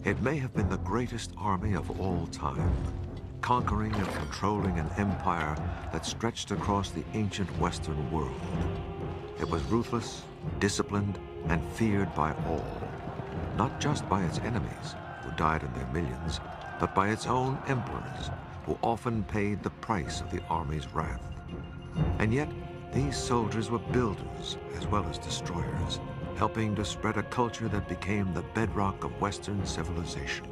It may have been the greatest army of all time, conquering and controlling an empire that stretched across the ancient Western world. It was ruthless, disciplined, and feared by all, not just by its enemies, who died in their millions, but by its own emperors, who often paid the price of the army's wrath. And yet, these soldiers were builders as well as destroyers, helping to spread a culture that became the bedrock of Western civilization.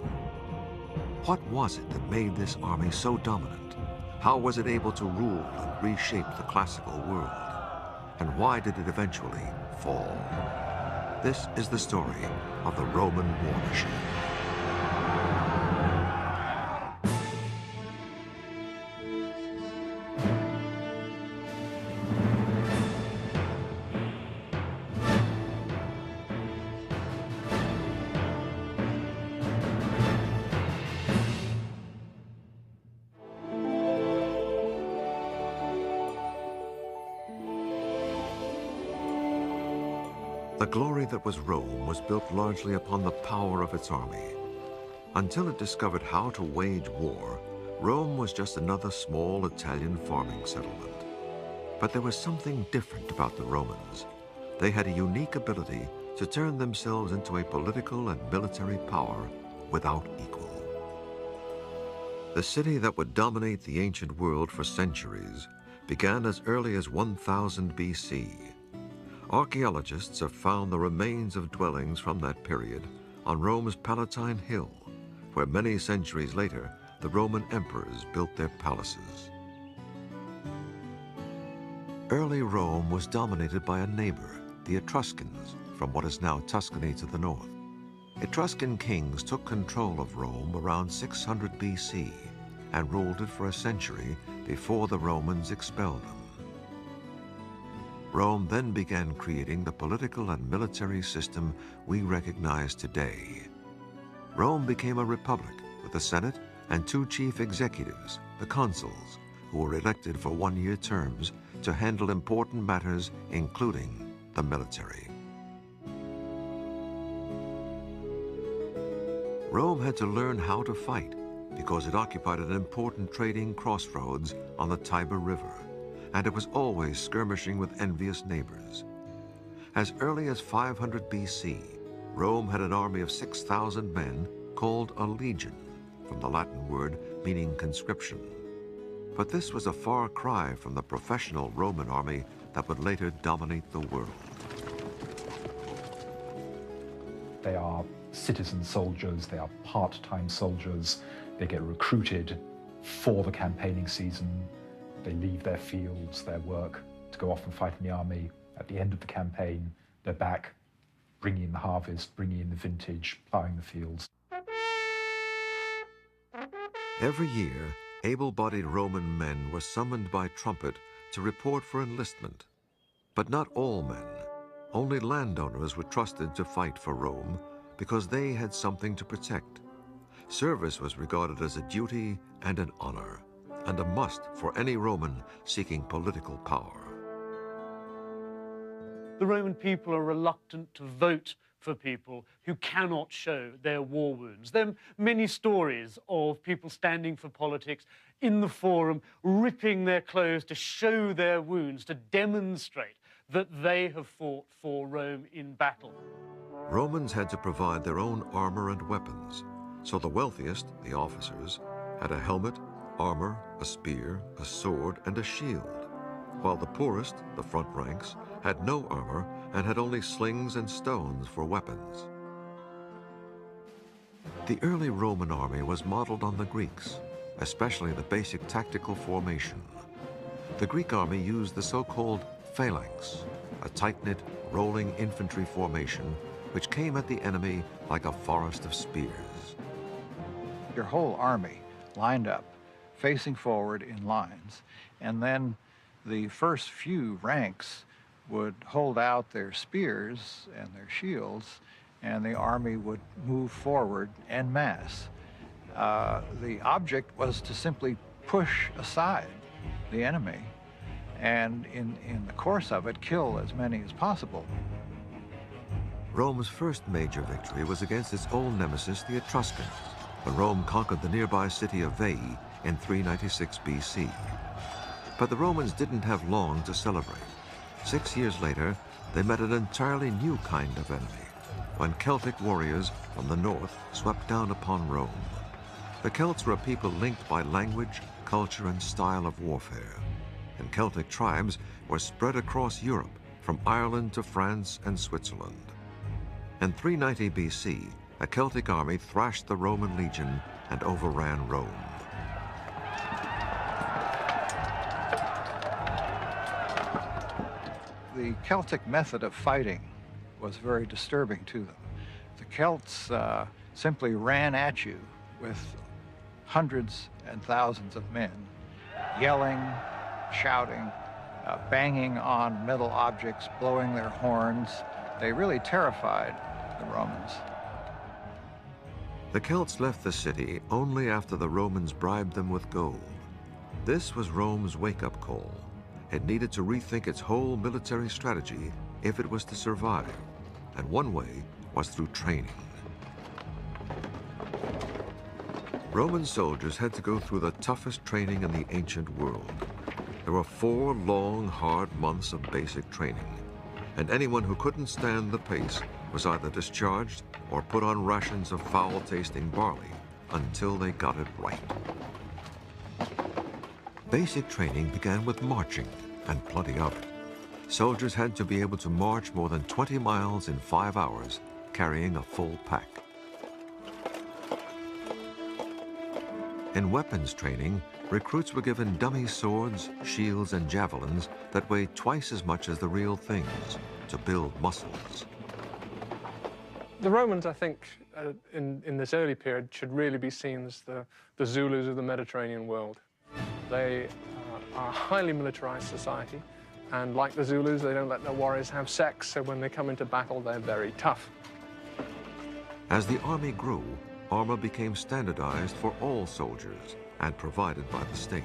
What was it that made this army so dominant? How was it able to rule and reshape the classical world? And why did it eventually fall? This is the story of the Roman war machine. The glory that was Rome was built largely upon the power of its army. Until it discovered how to wage war, Rome was just another small Italian farming settlement. But there was something different about the Romans. They had a unique ability to turn themselves into a political and military power without equal. The city that would dominate the ancient world for centuries began as early as 1000 BC. Archaeologists have found the remains of dwellings from that period on Rome's Palatine Hill, where many centuries later, the Roman emperors built their palaces. Early Rome was dominated by a neighbor, the Etruscans, from what is now Tuscany to the north. Etruscan kings took control of Rome around 600 BC and ruled it for a century before the Romans expelled them. Rome then began creating the political and military system we recognize today. Rome became a republic with a Senate and two chief executives, the consuls, who were elected for one-year terms to handle important matters, including the military. Rome had to learn how to fight because it occupied an important trading crossroads on the Tiber River, and it was always skirmishing with envious neighbors. As early as 500 BC, Rome had an army of 6,000 men called a legion, from the Latin word meaning conscription. But this was a far cry from the professional Roman army that would later dominate the world. They are citizen soldiers, they are part-time soldiers, they get recruited for the campaigning season. They leave their fields, their work, to go off and fight in the army. At the end of the campaign, they're back, bringing in the harvest, bringing in the vintage, plowing the fields. Every year, able-bodied Roman men were summoned by trumpet to report for enlistment. But not all men. Only landowners were trusted to fight for Rome because they had something to protect. Service was regarded as a duty and an honor, and a must for any Roman seeking political power. The Roman people are reluctant to vote for people who cannot show their war wounds. There are many stories of people standing for politics in the forum, ripping their clothes to show their wounds, to demonstrate that they have fought for Rome in battle. Romans had to provide their own armor and weapons, so the wealthiest, the officers, had a helmet, armor, a spear, a sword, and a shield, while the poorest, the front ranks, had no armor and had only slings and stones for weapons. The early Roman army was modeled on the Greeks, especially the basic tactical formation. The Greek army used the so-called phalanx, a tight-knit, rolling infantry formation which came at the enemy like a forest of spears. Your whole army lined up, facing forward in lines, and then the first few ranks would hold out their spears and their shields, and the army would move forward en masse. The object was to simply push aside the enemy, and in the course of it, kill as many as possible. Rome's first major victory was against its old nemesis, the Etruscans, when Rome conquered the nearby city of Veii in 396 BC. But the Romans didn't have long to celebrate. 6 years later, they met an entirely new kind of enemy, when Celtic warriors from the north swept down upon Rome. The Celts were a people linked by language, culture, and style of warfare. And Celtic tribes were spread across Europe, from Ireland to France and Switzerland. In 390 BC, a Celtic army thrashed the Roman legion and overran Rome. The Celtic method of fighting was very disturbing to them. The Celts simply ran at you with hundreds and thousands of men, yelling, shouting, banging on metal objects, blowing their horns. They really terrified the Romans. The Celts left the city only after the Romans bribed them with gold. This was Rome's wake-up call. It needed to rethink its whole military strategy if it was to survive, and one way was through training. Roman soldiers had to go through the toughest training in the ancient world. There were 4 long, hard months of basic training, and anyone who couldn't stand the pace was either discharged or put on rations of foul-tasting barley until they got it right. Basic training began with marching, and plenty of it. Soldiers had to be able to march more than 20 miles in 5 hours, carrying a full pack. In weapons training, recruits were given dummy swords, shields, and javelins that weighed twice as much as the real things to build muscles. The Romans, I think, in this early period, should really be seen as the Zulus of the Mediterranean world. They are a highly militarized society, and like the Zulus, they don't let their warriors have sex, so when they come into battle, they're very tough. As the army grew, armor became standardized for all soldiers and provided by the state.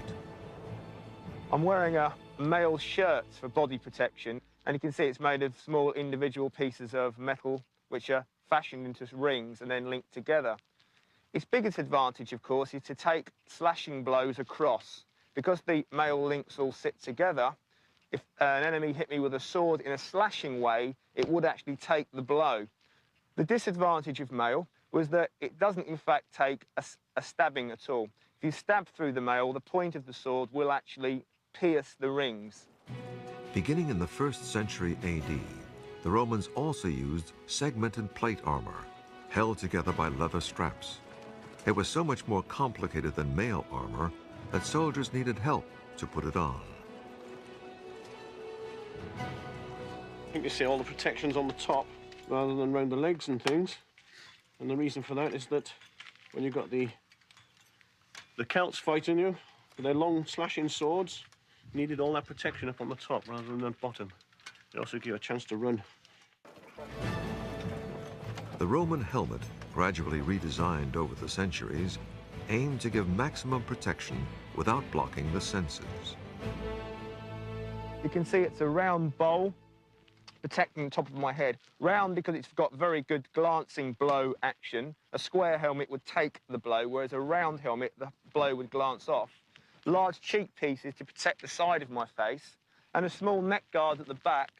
I'm wearing a male shirt for body protection, and you can see it's made of small individual pieces of metal which are fashioned into rings and then linked together. Its biggest advantage, of course, is to take slashing blows across. Because the male links all sit together, if an enemy hit me with a sword in a slashing way, it would actually take the blow. The disadvantage of mail was that it doesn't, in fact, take a stabbing at all. If you stab through the mail, the point of the sword will actually pierce the rings. Beginning in the 1st century AD, the Romans also used segmented plate armor, held together by leather straps. It was so much more complicated than mail armor that soldiers needed help to put it on. You can see all the protections on the top rather than around the legs and things. And the reason for that is that when you've got the Celts fighting you with their long slashing swords, you needed all that protection up on the top rather than the bottom. It also gives you a chance to run. The Roman helmet, gradually redesigned over the centuries, aimed to give maximum protection without blocking the senses. You can see it's a round bowl protecting the top of my head. Round because it's got very good glancing blow action. A square helmet would take the blow, whereas a round helmet, the blow would glance off. Large cheek pieces to protect the side of my face, and a small neck guard at the back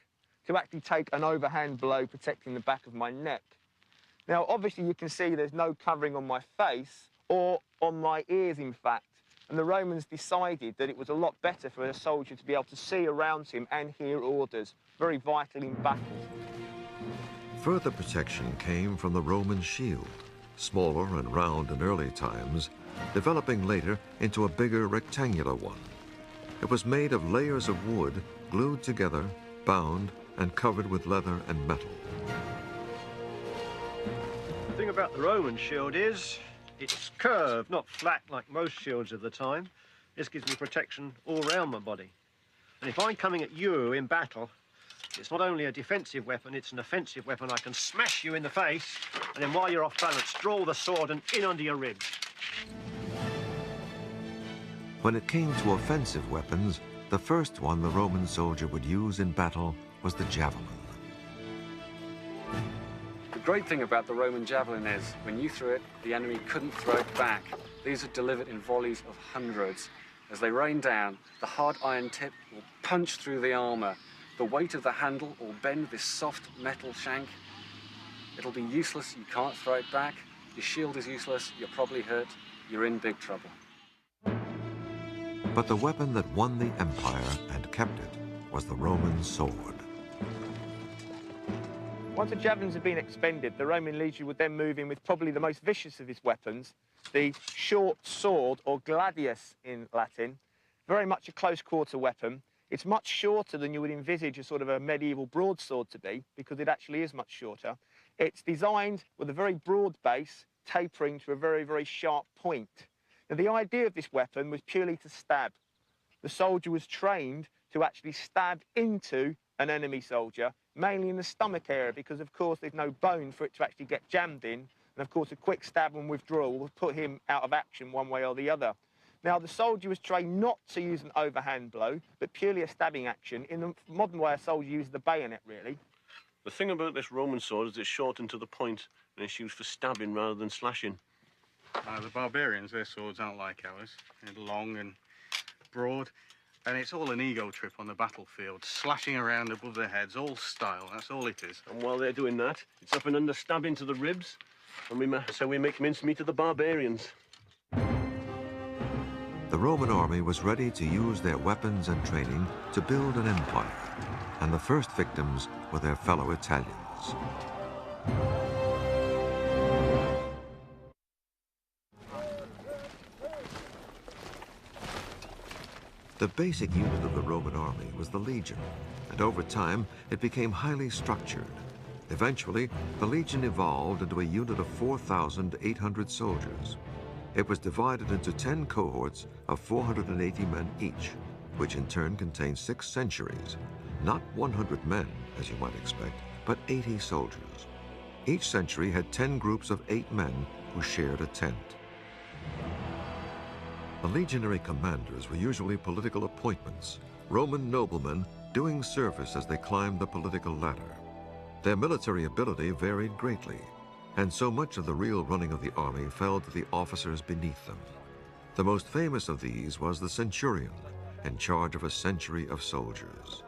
to actually take an overhand blow protecting the back of my neck. Now, obviously, you can see there's no covering on my face or on my ears, in fact. And the Romans decided that it was a lot better for a soldier to be able to see around him and hear orders, very vital in battle. Further protection came from the Roman shield, smaller and round in early times, developing later into a bigger rectangular one. It was made of layers of wood glued together, bound, and covered with leather and metal. The thing about the Roman shield is it's curved, not flat like most shields of the time. This gives me protection all around my body. And if I'm coming at you in battle, it's not only a defensive weapon, it's an offensive weapon. I can smash you in the face, and then while you're off balance, draw the sword and in under your ribs. When it came to offensive weapons, the first one the Roman soldier would use in battle was the javelin. great thing about the Roman javelin is, when you threw it, the enemy couldn't throw it back. These are delivered in volleys of hundreds. As they rain down, the hard iron tip will punch through the armour. The weight of the handle will bend this soft metal shank. It'll be useless, you can't throw it back. Your shield is useless, you're probably hurt, you're in big trouble. But the weapon that won the empire and kept it was the Roman sword. Once the javelins had been expended, the Roman legion would then move in with probably the most vicious of his weapons, the short sword, or gladius in Latin. Very much a close-quarter weapon. It's much shorter than you would envisage a sort of a medieval broadsword to be, because it actually is much shorter. It's designed with a very broad base, tapering to a very, very sharp point. Now, the idea of this weapon was purely to stab. The soldier was trained to actually stab into an enemy soldier, mainly in the stomach area, because, of course, there's no bone for it to actually get jammed in. And, of course, a quick stab and withdrawal will put him out of action one way or the other. Now, the soldier was trained not to use an overhand blow, but purely a stabbing action. In the modern way, a soldier uses the bayonet, really. The thing about this Roman sword is it's shortened to the point, and it's used for stabbing rather than slashing. The barbarians, their swords aren't like ours. They're long and broad, and it's all an ego trip on the battlefield, slashing around above their heads, all style, that's all it is. And while they're doing that, it's up and under stabbing to the ribs, and so we make mincemeat of the barbarians. The Roman army was ready to use their weapons and training to build an empire, and the first victims were their fellow Italians. The basic unit of the Roman army was the legion, and over time it became highly structured. Eventually, the legion evolved into a unit of 4,800 soldiers. It was divided into 10 cohorts of 480 men each, which in turn contained 6 centuries. Not 100 men, as you might expect, but 80 soldiers. Each century had 10 groups of 8 men who shared a tent. The legionary commanders were usually political appointments, Roman noblemen doing service as they climbed the political ladder. Their military ability varied greatly, and so much of the real running of the army fell to the officers beneath them. The most famous of these was the centurion, in charge of a century of soldiers.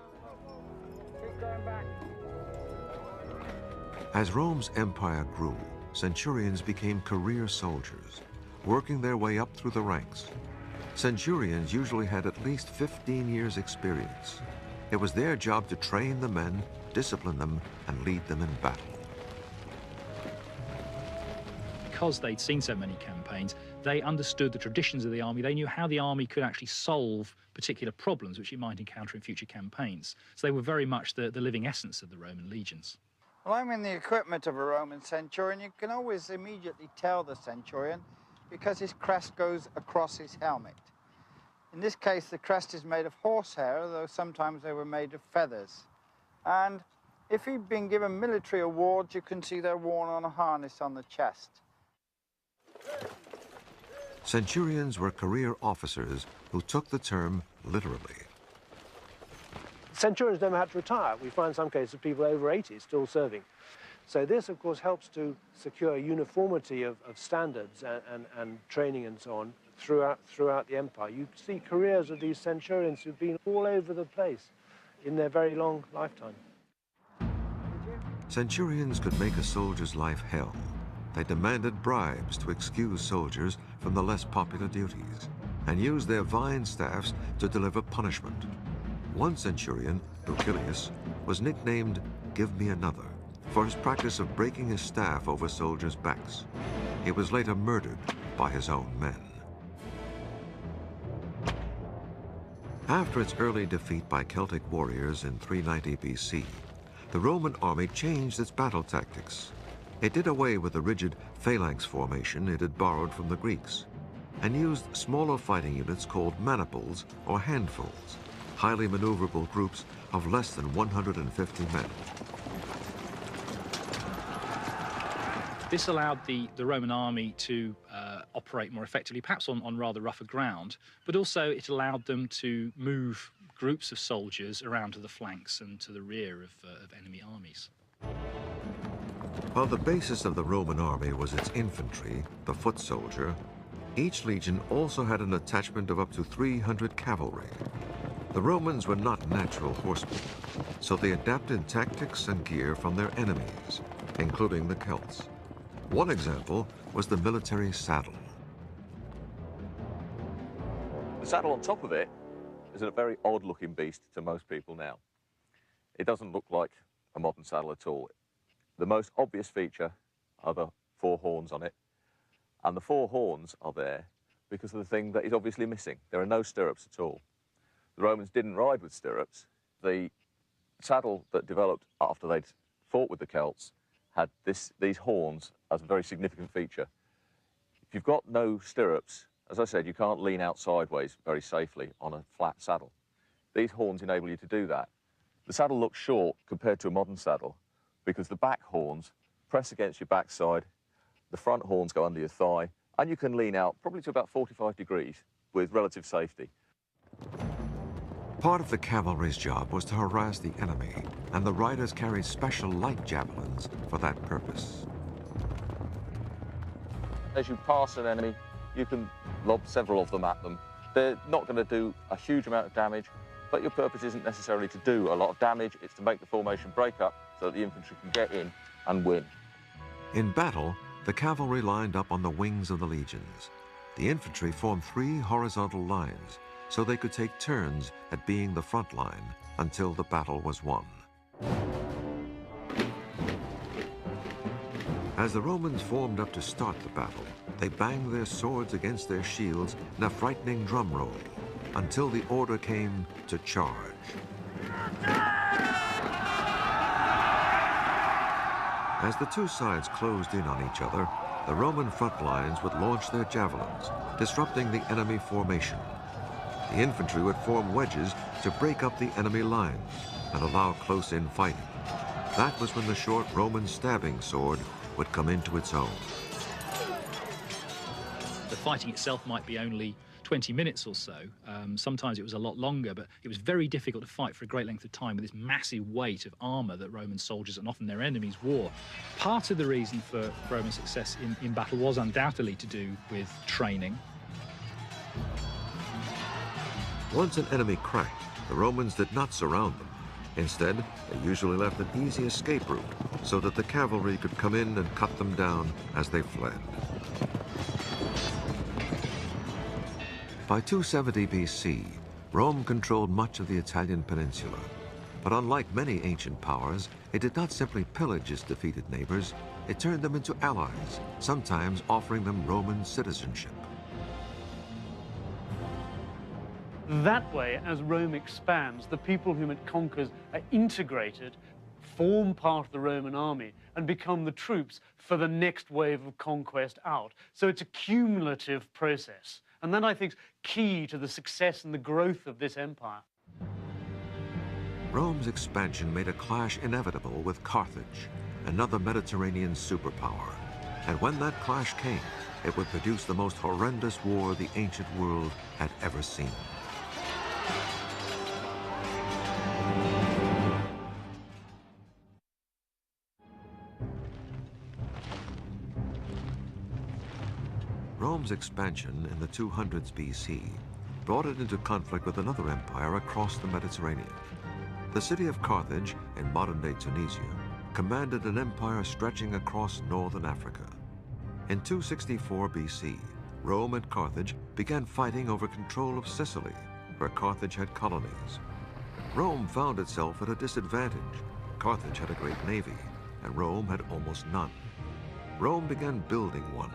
As Rome's empire grew, centurions became career soldiers, working their way up through the ranks. Centurions usually had at least 15 years' experience. It was their job to train the men, discipline them, and lead them in battle. Because they'd seen so many campaigns, they understood the traditions of the army. They knew how the army could actually solve particular problems which it might encounter in future campaigns. So they were very much the living essence of the Roman legions. Well, I'm in the equipment of a Roman centurion. You can always immediately tell the centurion because his crest goes across his helmet. In this case, the crest is made of horsehair, though sometimes they were made of feathers. And if he'd been given military awards, you can see they're worn on a harness on the chest. Centurions were career officers who took the term literally. Centurions never had to retire. We find some cases of people over 80 still serving. So this, of course, helps to secure uniformity of standards and training and so on throughout the empire. You see careers of these centurions who've been all over the place in their very long lifetime. Centurions could make a soldier's life hell. They demanded bribes to excuse soldiers from the less popular duties and used their vine staffs to deliver punishment. One centurion, Lucilius, was nicknamed "Give me another" for his practice of breaking his staff over soldiers' backs. He was later murdered by his own men. After its early defeat by Celtic warriors in 390 BC, the Roman army changed its battle tactics. It did away with the rigid phalanx formation it had borrowed from the Greeks and used smaller fighting units called maniples or handfuls, highly maneuverable groups of less than 150 men. This allowed the Roman army to operate more effectively, perhaps on rather rougher ground, but also it allowed them to move groups of soldiers around to the flanks and to the rear of enemy armies. While the basis of the Roman army was its infantry, the foot soldier, each legion also had an attachment of up to 300 cavalry. The Romans were not natural horsemen, so they adapted tactics and gear from their enemies, including the Celts. One example was the military saddle. The saddle on top of it is a very odd-looking beast to most people now. It doesn't look like a modern saddle at all. The most obvious feature are the 4 horns on it, and the 4 horns are there because of the thing that is obviously missing. There are no stirrups at all. The Romans didn't ride with stirrups. The saddle that developed after they'd fought with the Celts had these horns as a very significant feature. If you've got no stirrups, as I said, you can't lean out sideways very safely on a flat saddle. These horns enable you to do that. The saddle looks short compared to a modern saddle because the back horns press against your backside, the front horns go under your thigh, and you can lean out probably to about 45 degrees with relative safety. Part of the cavalry's job was to harass the enemy, and the riders carried special light javelins for that purpose. As you pass an enemy, you can lob several of them at them. They're not going to do a huge amount of damage, but your purpose isn't necessarily to do a lot of damage. It's to make the formation break up so that the infantry can get in and win. In battle, the cavalry lined up on the wings of the legions. The infantry formed 3 horizontal lines, so they could take turns at being the front line until the battle was won. As the Romans formed up to start the battle, they banged their swords against their shields in a frightening drum roll until the order came to charge. As the 2 sides closed in on each other, the Roman front lines would launch their javelins, disrupting the enemy formation. The infantry would form wedges to break up the enemy lines and allow close-in fighting. That was when the short Roman stabbing sword would come into its own. The fighting itself might be only 20 minutes or so. Sometimes it was a lot longer, but it was very difficult to fight for a great length of time with this massive weight of armour that Roman soldiers and often their enemies wore. Part of the reason for Roman success in battle was undoubtedly to do with training. Once an enemy cracked, the Romans did not surround them. Instead, they usually left an easy escape route so that the cavalry could come in and cut them down as they fled. By 270 BC, Rome controlled much of the Italian peninsula. But unlike many ancient powers, it did not simply pillage its defeated neighbors, it turned them into allies, sometimes offering them Roman citizenship. That way, as Rome expands, the people whom it conquers are integrated, form part of the Roman army, and become the troops for the next wave of conquest out. So it's a cumulative process. And that, I think, is key to the success and the growth of this empire. Rome's expansion made a clash inevitable with Carthage, another Mediterranean superpower. And when that clash came, it would produce the most horrendous war the ancient world had ever seen. Rome's expansion in the 200s BC brought it into conflict with another empire across the Mediterranean. The city of Carthage, in modern-day Tunisia, commanded an empire stretching across northern Africa. In 264 BC, Rome and Carthage began fighting over control of Sicily, where Carthage had colonies. Rome found itself at a disadvantage. Carthage had a great navy, and Rome had almost none. Rome began building one,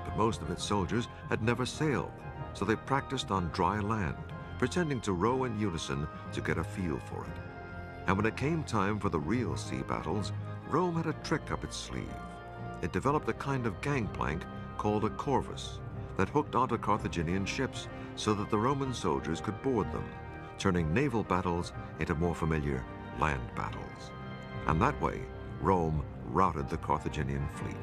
but most of its soldiers had never sailed, so they practiced on dry land, pretending to row in unison to get a feel for it. And when it came time for the real sea battles, Rome had a trick up its sleeve. It developed a kind of gangplank called a corvus that hooked onto Carthaginian ships so that the Roman soldiers could board them, turning naval battles into more familiar land battles. And that way, Rome routed the Carthaginian fleet.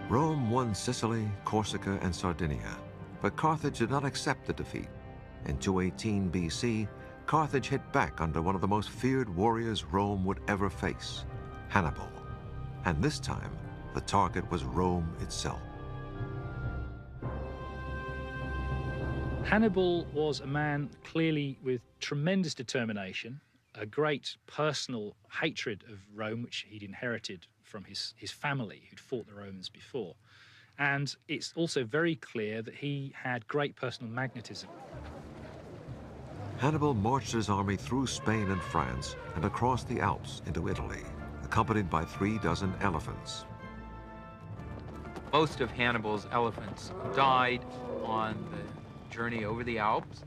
Rome won Sicily, Corsica, and Sardinia, but Carthage did not accept the defeat. In 218 BC, Carthage hit back under one of the most feared warriors Rome would ever face, Hannibal. And this time, the target was Rome itself. Hannibal was a man clearly with tremendous determination, a great personal hatred of Rome, which he'd inherited from his family who'd fought the Romans before. And it's also very clear that he had great personal magnetism. Hannibal marched his army through Spain and France and across the Alps into Italy, accompanied by 36 elephants. Most of Hannibal's elephants died on the journey over the Alps.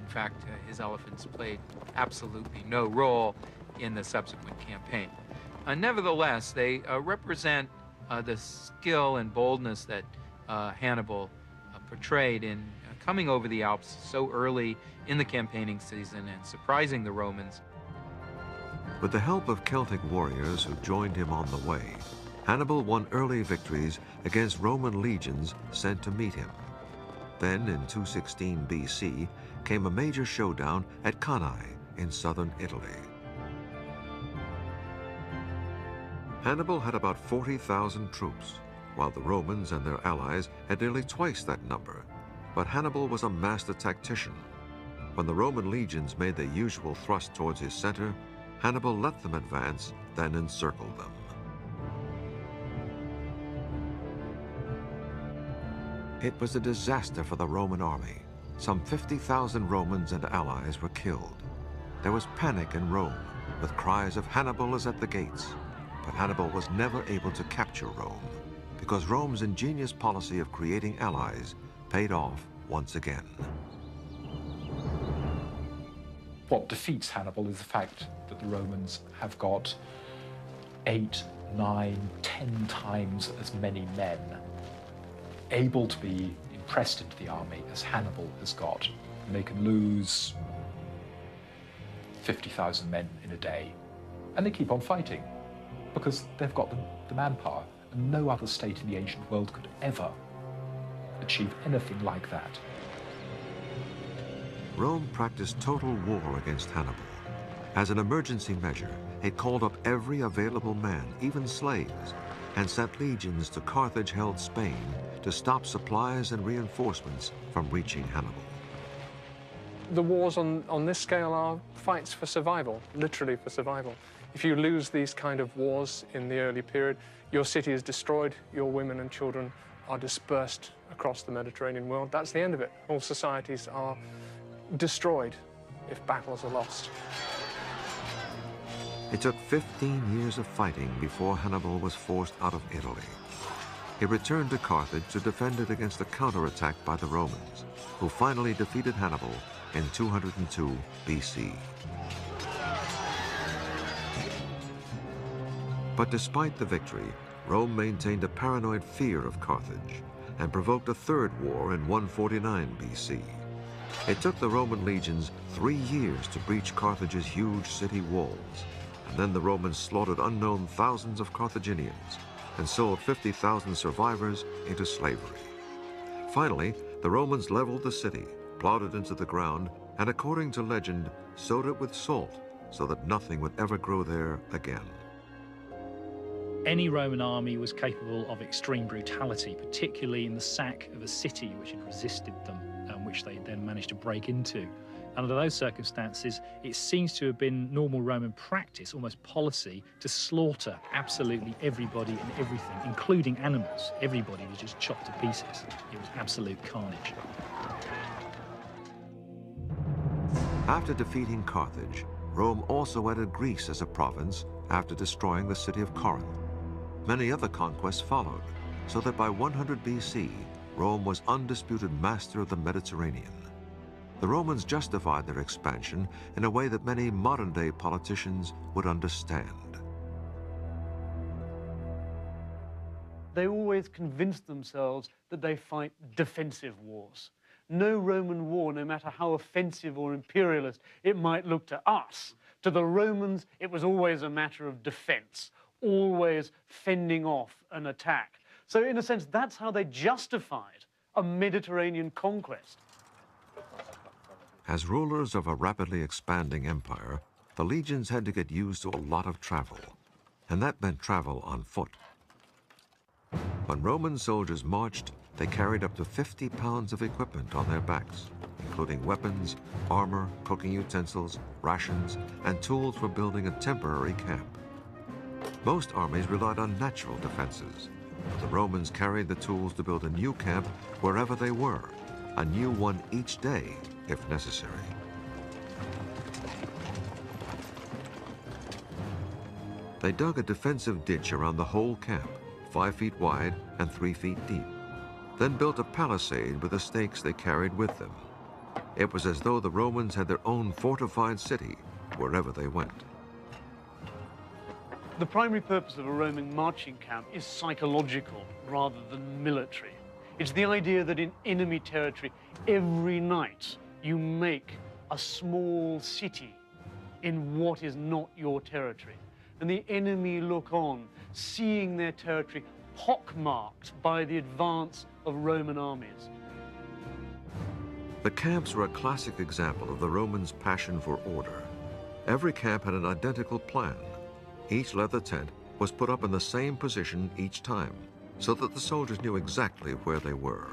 In fact, his elephants played absolutely no role in the subsequent campaign. Nevertheless, they represent the skill and boldness that Hannibal portrayed in coming over the Alps so early in the campaigning season and surprising the Romans. With the help of Celtic warriors who joined him on the way, Hannibal won early victories against Roman legions sent to meet him. Then, in 216 BC, came a major showdown at Cannae in southern Italy. Hannibal had about 40,000 troops, while the Romans and their allies had nearly twice that number. But Hannibal was a master tactician. When the Roman legions made their usual thrust towards his center, Hannibal let them advance, then encircled them. It was a disaster for the Roman army. Some 50,000 Romans and allies were killed. There was panic in Rome, with cries of "Hannibal is at the gates." But Hannibal was never able to capture Rome, because Rome's ingenious policy of creating allies paid off once again. What defeats Hannibal is the fact that the Romans have got 8, 9, 10 times as many men able to be impressed into the army as Hannibal has got. And they can lose 50,000 men in a day. And they keep on fighting because they've got the manpower. And no other state in the ancient world could ever achieve anything like that. Rome practiced total war against Hannibal. As an emergency measure, it called up every available man, even slaves, and sent legions to Carthage-held Spain to stop supplies and reinforcements from reaching Hannibal. The wars on this scale are fights for survival, literally for survival. If you lose these kind of wars in the early period, your city is destroyed, your women and children are dispersed across the Mediterranean world. That's the end of it. All societies are destroyed if battles are lost. It took 15 years of fighting before Hannibal was forced out of Italy. He returned to Carthage to defend it against a counterattack by the Romans, who finally defeated Hannibal in 202 BC. But despite the victory, Rome maintained a paranoid fear of Carthage and provoked a third war in 149 BC. It took the Roman legions 3 years to breach Carthage's huge city walls, and then the Romans slaughtered unknown thousands of Carthaginians and sold 50,000 survivors into slavery. Finally, the Romans leveled the city, plowed it into the ground, and according to legend, sowed it with salt so that nothing would ever grow there again. Any Roman army was capable of extreme brutality, particularly in the sack of a city which had resisted them, which they then managed to break into. Under those circumstances, it seems to have been normal Roman practice, almost policy, to slaughter absolutely everybody and everything, including animals. Everybody was just chopped to pieces. It was absolute carnage. After defeating Carthage, Rome also added Greece as a province after destroying the city of Corinth. Many other conquests followed, so that by 100 BC, Rome was undisputed master of the Mediterranean. The Romans justified their expansion in a way that many modern-day politicians would understand. They always convinced themselves that they fight defensive wars. No Roman war, no matter how offensive or imperialist it might look to us, to the Romans it was always a matter of defense, always fending off an attack. So in a sense, that's how they justified a Mediterranean conquest. As rulers of a rapidly expanding empire, the legions had to get used to a lot of travel, and that meant travel on foot. When Roman soldiers marched, they carried up to 50 pounds of equipment on their backs, including weapons, armor, cooking utensils, rations, and tools for building a temporary camp. Most armies relied on natural defenses. The Romans carried the tools to build a new camp wherever they were, a new one each day, if necessary. They dug a defensive ditch around the whole camp, 5 feet wide and 3 feet deep, then built a palisade with the stakes they carried with them. It was as though the Romans had their own fortified city wherever they went. The primary purpose of a Roman marching camp is psychological rather than military. It's the idea that in enemy territory, every night you make a small city in what is not your territory. And the enemy look on, seeing their territory pockmarked by the advance of Roman armies. The camps were a classic example of the Romans' passion for order. Every camp had an identical plan. Each leather tent was put up in the same position each time, so that the soldiers knew exactly where they were.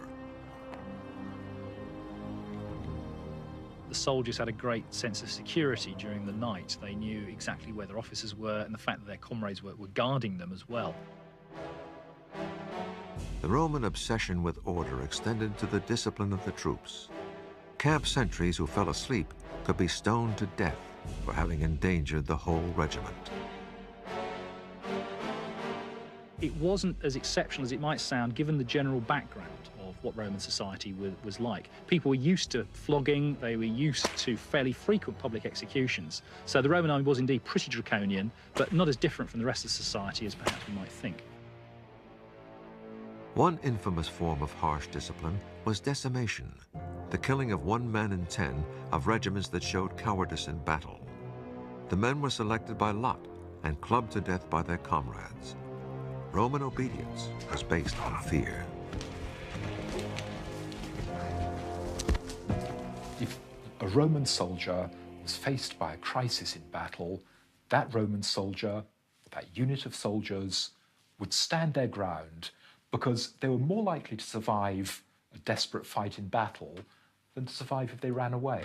The soldiers had a great sense of security during the night. They knew exactly where their officers were, and the fact that their comrades were guarding them as well. The Roman obsession with order extended to the discipline of the troops. Camp sentries who fell asleep could be stoned to death for having endangered the whole regiment. It wasn't as exceptional as it might sound, given the general background of what Roman society was like. People were used to flogging, they were used to fairly frequent public executions. So the Roman army was indeed pretty draconian, but not as different from the rest of society as perhaps we might think. One infamous form of harsh discipline was decimation, the killing of 1 man in 10 of regiments that showed cowardice in battle. The men were selected by lot and clubbed to death by their comrades. Roman obedience was based on fear. If a Roman soldier was faced by a crisis in battle, that Roman soldier, that unit of soldiers, would stand their ground because they were more likely to survive a desperate fight in battle than to survive if they ran away.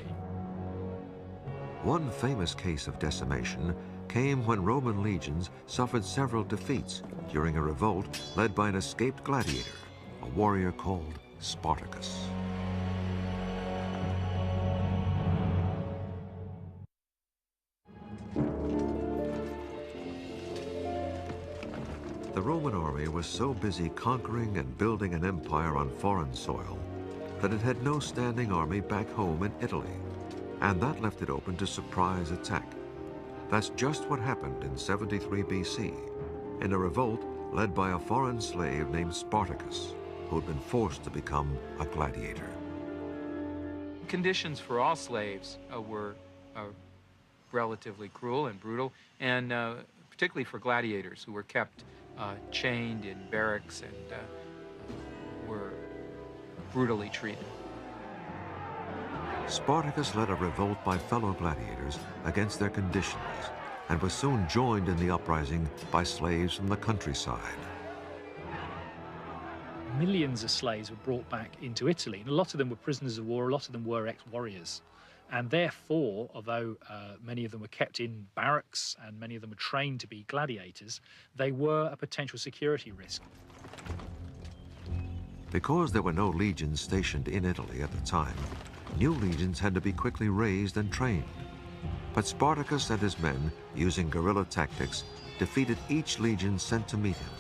One famous case of decimation came when Roman legions suffered several defeats during a revolt led by an escaped gladiator, a warrior called Spartacus. The Roman army was so busy conquering and building an empire on foreign soil that it had no standing army back home in Italy, and that left it open to surprise attack. That's just what happened in 73 BC, in a revolt led by a foreign slave named Spartacus, who had been forced to become a gladiator. Conditions for all slaves were relatively cruel and brutal, and particularly for gladiators who were kept chained in barracks and were brutally treated. Spartacus led a revolt by fellow gladiators against their conditions and was soon joined in the uprising by slaves from the countryside. Millions of slaves were brought back into Italy, and a lot of them were prisoners of war, a lot of them were ex-warriors. And therefore, although many of them were kept in barracks and many of them were trained to be gladiators, they were a potential security risk. Because there were no legions stationed in Italy at the time, new legions had to be quickly raised and trained. But Spartacus and his men, using guerrilla tactics, defeated each legion sent to meet him,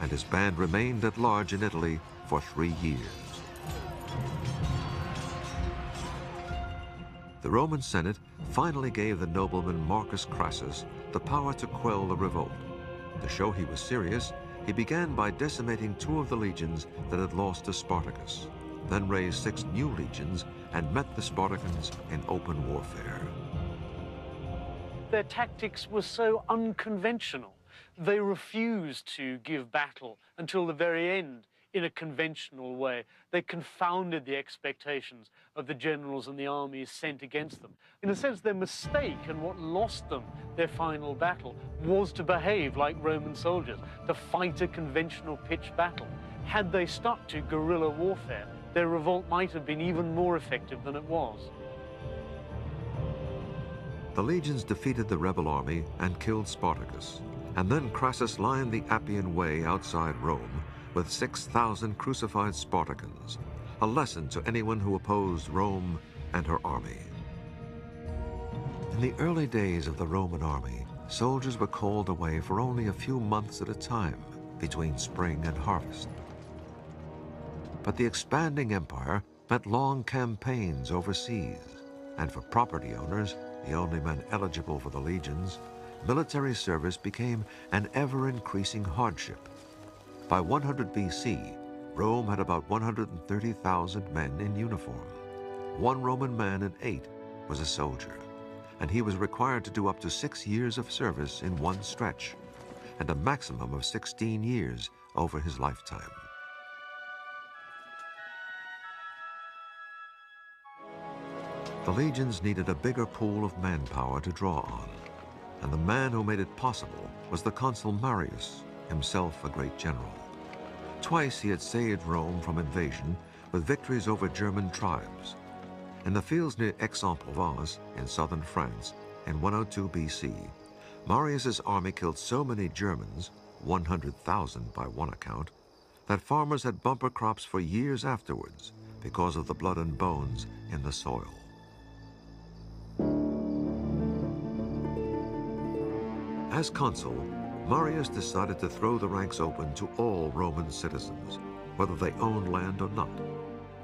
and his band remained at large in Italy for 3 years. The Roman Senate finally gave the nobleman Marcus Crassus the power to quell the revolt. To show he was serious, he began by decimating 2 of the legions that had lost to Spartacus, then raised 6 new legions and met the Spartans in open warfare. Their tactics were so unconventional. They refused to give battle until the very end in a conventional way. They confounded the expectations of the generals and the armies sent against them. In a sense, their mistake and what lost them their final battle was to behave like Roman soldiers, to fight a conventional pitched battle. Had they stuck to guerrilla warfare, their revolt might have been even more effective than it was. The legions defeated the rebel army and killed Spartacus, and then Crassus lined the Appian Way outside Rome with 6,000 crucified Spartacans, a lesson to anyone who opposed Rome and her army. In the early days of the Roman army, soldiers were called away for only a few months at a time between spring and harvest. But the expanding empire meant long campaigns overseas, and for property owners, the only men eligible for the legions, military service became an ever-increasing hardship. By 100 BC, Rome had about 130,000 men in uniform. One Roman man in 8 was a soldier, and he was required to do up to 6 years of service in one stretch, and a maximum of 16 years over his lifetime. The legions needed a bigger pool of manpower to draw on, and the man who made it possible was the consul Marius, himself a great general. Twice he had saved Rome from invasion with victories over German tribes. In the fields near Aix-en-Provence in southern France in 102 BC, Marius's army killed so many Germans, 100,000 by one account, that farmers had bumper crops for years afterwards because of the blood and bones in the soil. As consul, Marius decided to throw the ranks open to all Roman citizens, whether they owned land or not.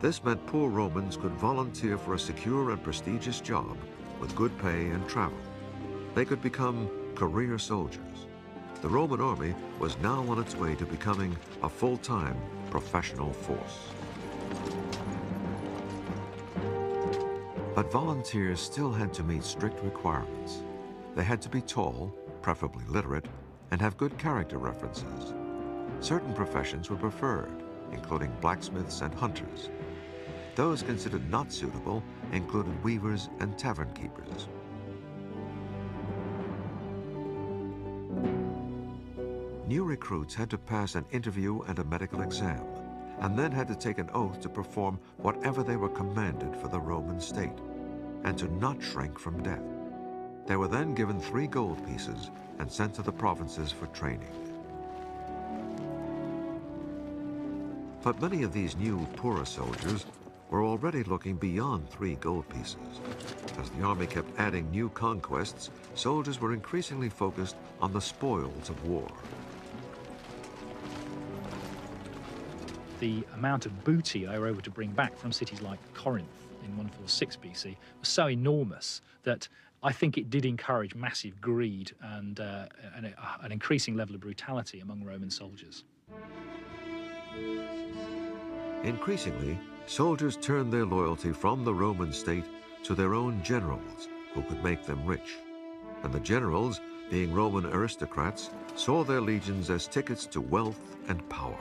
This meant poor Romans could volunteer for a secure and prestigious job with good pay and travel. They could become career soldiers. The Roman army was now on its way to becoming a full-time professional force. But volunteers still had to meet strict requirements. They had to be tall, preferably literate, and have good character references. Certain professions were preferred, including blacksmiths and hunters. Those considered not suitable included weavers and tavern keepers. New recruits had to pass an interview and a medical exam, and then had to take an oath to perform whatever they were commanded for the Roman state, and to not shrink from death. They were then given 3 gold pieces and sent to the provinces for training. But many of these new, poorer soldiers were already looking beyond 3 gold pieces. As the army kept adding new conquests, soldiers were increasingly focused on the spoils of war. The amount of booty they were able to bring back from cities like Corinth in 146 BC was so enormous that I think it did encourage massive greed and an increasing level of brutality among Roman soldiers. Increasingly, soldiers turned their loyalty from the Roman state to their own generals, who could make them rich. And the generals, being Roman aristocrats, saw their legions as tickets to wealth and power.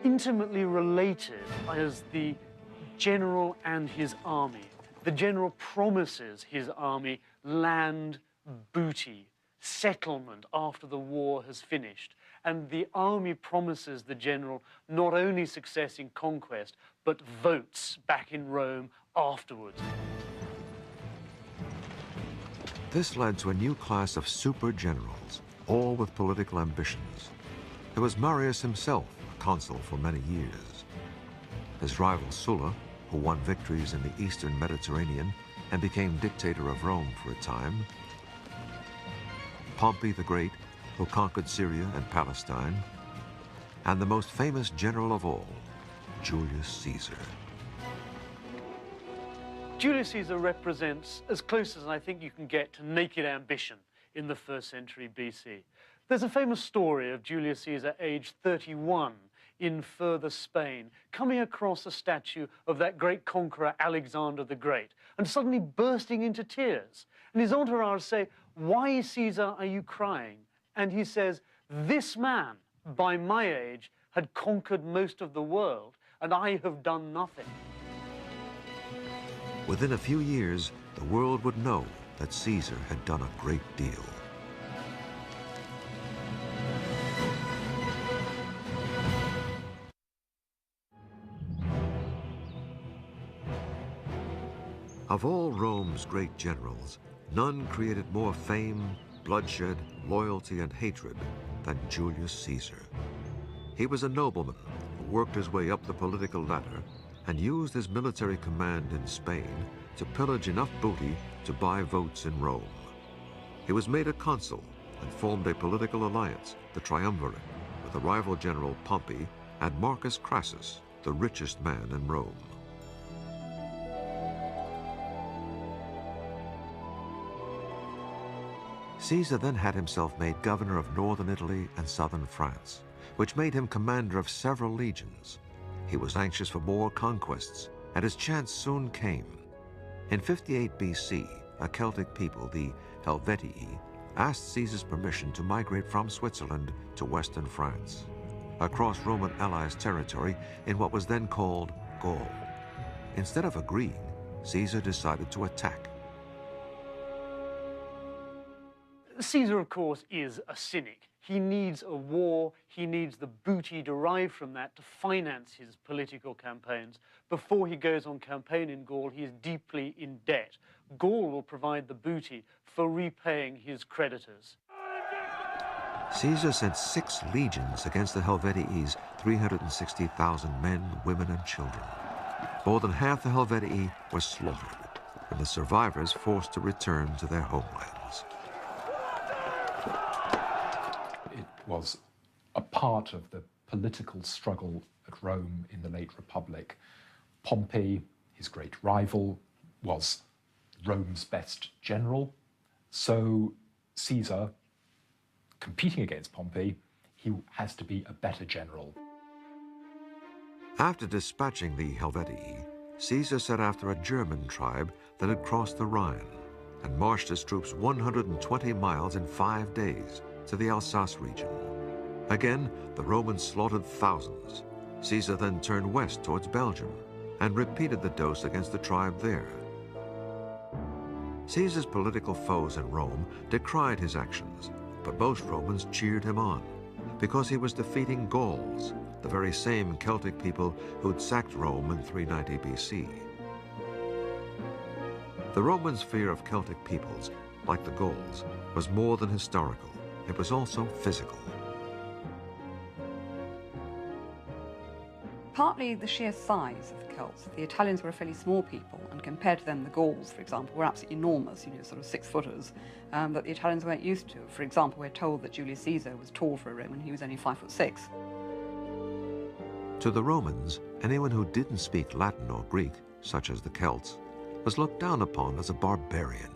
Intimately related is the general and his army. The general promises his army land, booty, settlement after the war has finished. And the army promises the general not only success in conquest, but votes back in Rome afterwards. This led to a new class of super generals, all with political ambitions. There was Marius himself, a consul for many years. His rival Sulla, who won victories in the eastern Mediterranean and became dictator of Rome for a time. Pompey the Great, who conquered Syria and Palestine. And the most famous general of all, Julius Caesar. Julius Caesar represents as close as I think you can get to naked ambition in the 1st century BC. There's a famous story of Julius Caesar, aged 31, in further Spain, coming across a statue of that great conqueror Alexander the Great, and suddenly bursting into tears. And his entourage say, "Why, Caesar, are you crying?" And he says, "This man by my age, had conquered most of the world, and I have done nothing. Within a few years, the world would know that Caesar had done a great deal. Of all Rome's great generals, none created more fame, bloodshed, loyalty, and hatred than Julius Caesar. He was a nobleman who worked his way up the political ladder and used his military command in Spain to pillage enough booty to buy votes in Rome. He was made a consul and formed a political alliance, the Triumvirate, with the rival general Pompey and Marcus Crassus, the richest man in Rome. Caesar then had himself made governor of northern Italy and southern France, which made him commander of several legions. He was anxious for more conquests, and his chance soon came. In 58 BC, a Celtic people, the Helvetii, asked Caesar's permission to migrate from Switzerland to western France, across Roman allies' territory in what was then called Gaul. Instead of agreeing, Caesar decided to attack. Caesar, of course, is a cynic. He needs a war, he needs the booty derived from that to finance his political campaigns. Before he goes on campaign in Gaul, he is deeply in debt. Gaul will provide the booty for repaying his creditors. Caesar sent 6 legions against the Helvetii, 360,000 men, women, and children. More than half the Helvetii were slaughtered, and the survivors forced to return to their homelands. It was a part of the political struggle at Rome in the late Republic. Pompey, his great rival, was Rome's best general. So Caesar, competing against Pompey, he has to be a better general. After dispatching the Helvetii, Caesar set after a German tribe that had crossed the Rhine and marched his troops 120 miles in 5 days to the Alsace region. Again, the Romans slaughtered thousands. Caesar then turned west towards Belgium and repeated the dose against the tribe there. Caesar's political foes in Rome decried his actions, but most Romans cheered him on because he was defeating Gauls, the very same Celtic people who'd sacked Rome in 390 BC. The Romans' fear of Celtic peoples, like the Gauls, was more than historical. It was also physical. Partly the sheer size of the Celts. The Italians were a fairly small people, and compared to them, the Gauls, for example, were absolutely enormous, sort of 6-footers, that the Italians weren't used to. For example, we're told that Julius Caesar was tall for a Roman. He was only 5'6". To the Romans, anyone who didn't speak Latin or Greek, such as the Celts, was looked down upon as a barbarian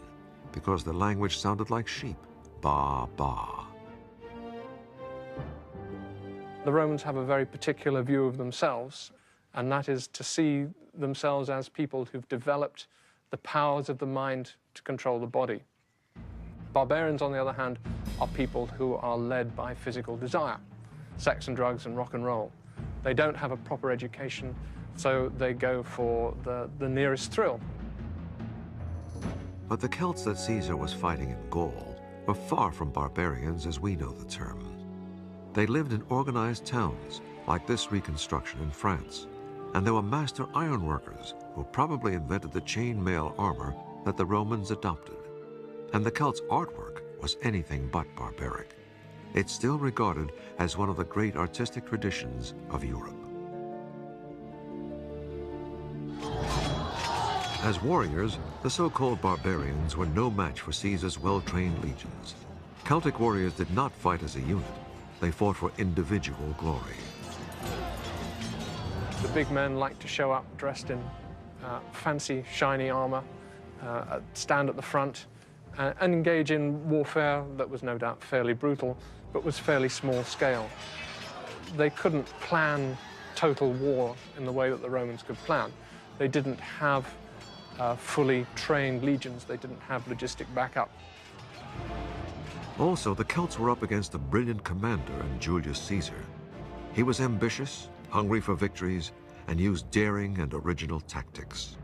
because the language sounded like sheep. Ba, ba. The Romans have a very particular view of themselves, and that is to see themselves as people who've developed the powers of the mind to control the body. Barbarians, on the other hand, are people who are led by physical desire, sex and drugs and rock and roll. They don't have a proper education, so they go for the nearest thrill. But the Celts that Caesar was fighting in Gaul were far from barbarians as we know the term. They lived in organized towns, like this reconstruction in France, and they were master ironworkers who probably invented the chainmail armor that the Romans adopted. And the Celts' artwork was anything but barbaric. It's still regarded as one of the great artistic traditions of Europe. As warriors, the so-called barbarians were no match for Caesar's well-trained legions. Celtic warriors did not fight as a unit. They fought for individual glory. The big men like to show up dressed in fancy, shiny armor, stand at the front, and engage in warfare that was no doubt fairly brutal, but was fairly small scale. They couldn't plan total war in the way that the Romans could plan. They didn't have fully trained legions. They didn't have logistic backup. Also, the Celts were up against a brilliant commander in Julius Caesar. He was ambitious, hungry for victories, and used daring and original tactics.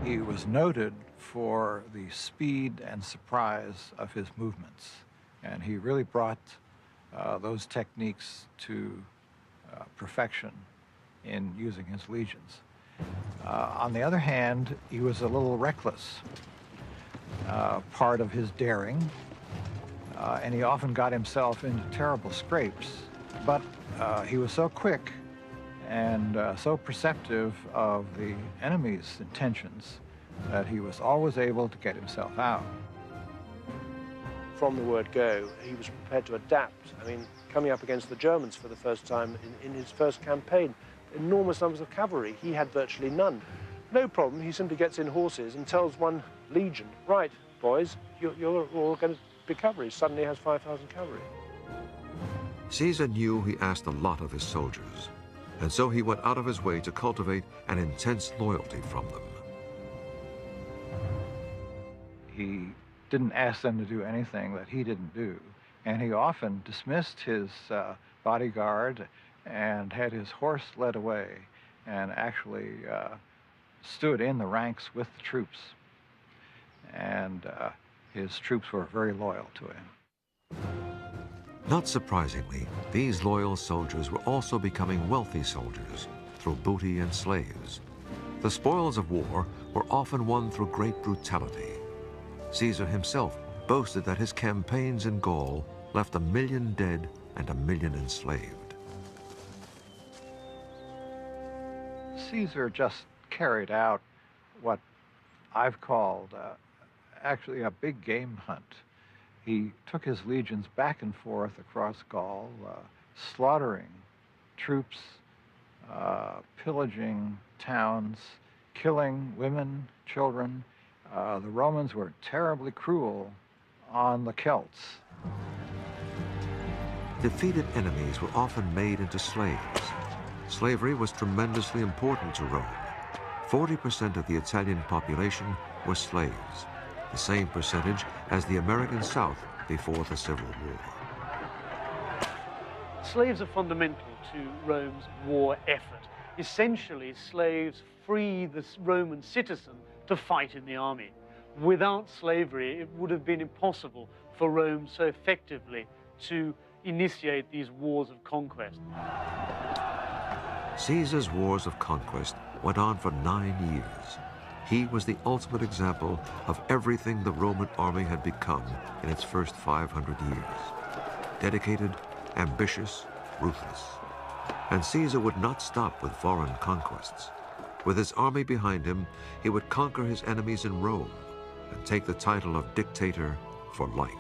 He was noted for the speed and surprise of his movements, and he really brought those techniques to perfection in using his legions. On the other hand, he was a little reckless. Part of his daring, and he often got himself into terrible scrapes, but he was so quick and so perceptive of the enemy's intentions that he was always able to get himself out. From the word go, he was prepared to adapt. I mean, coming up against the Germans for the first time in his first campaign, enormous numbers of cavalry, he had virtually none. No problem, he simply gets in horses and tells one legion, right, boys, you're all going to be cavalry. Suddenly has 5,000 cavalry. Caesar knew he asked a lot of his soldiers, and so he went out of his way to cultivate an intense loyalty from them. He didn't ask them to do anything that he didn't do, and he often dismissed his bodyguard and had his horse led away and actually stood in the ranks with the troops. And his troops were very loyal to him. Not surprisingly, these loyal soldiers were also becoming wealthy soldiers through booty and slaves. The spoils of war were often won through great brutality. Caesar himself boasted that his campaigns in Gaul left 1 million dead and 1 million enslaved. Caesar just carried out what I've called actually a big game hunt. He took his legions back and forth across Gaul, slaughtering troops, pillaging towns, killing women, children. The Romans were terribly cruel on the Celts. Defeated enemies were often made into slaves. Slavery was tremendously important to Rome. 40% of the Italian population were slaves, the same percentage as the American South before the Civil War. Slaves are fundamental to Rome's war effort. Essentially, slaves free the Roman citizen to fight in the army. Without slavery, it would have been impossible for Rome so effectively to initiate these wars of conquest. Caesar's wars of conquest went on for 9 years. He was the ultimate example of everything the Roman army had become in its first 500 years. Dedicated, ambitious, ruthless. And Caesar would not stop with foreign conquests. With his army behind him, he would conquer his enemies in Rome and take the title of dictator for life.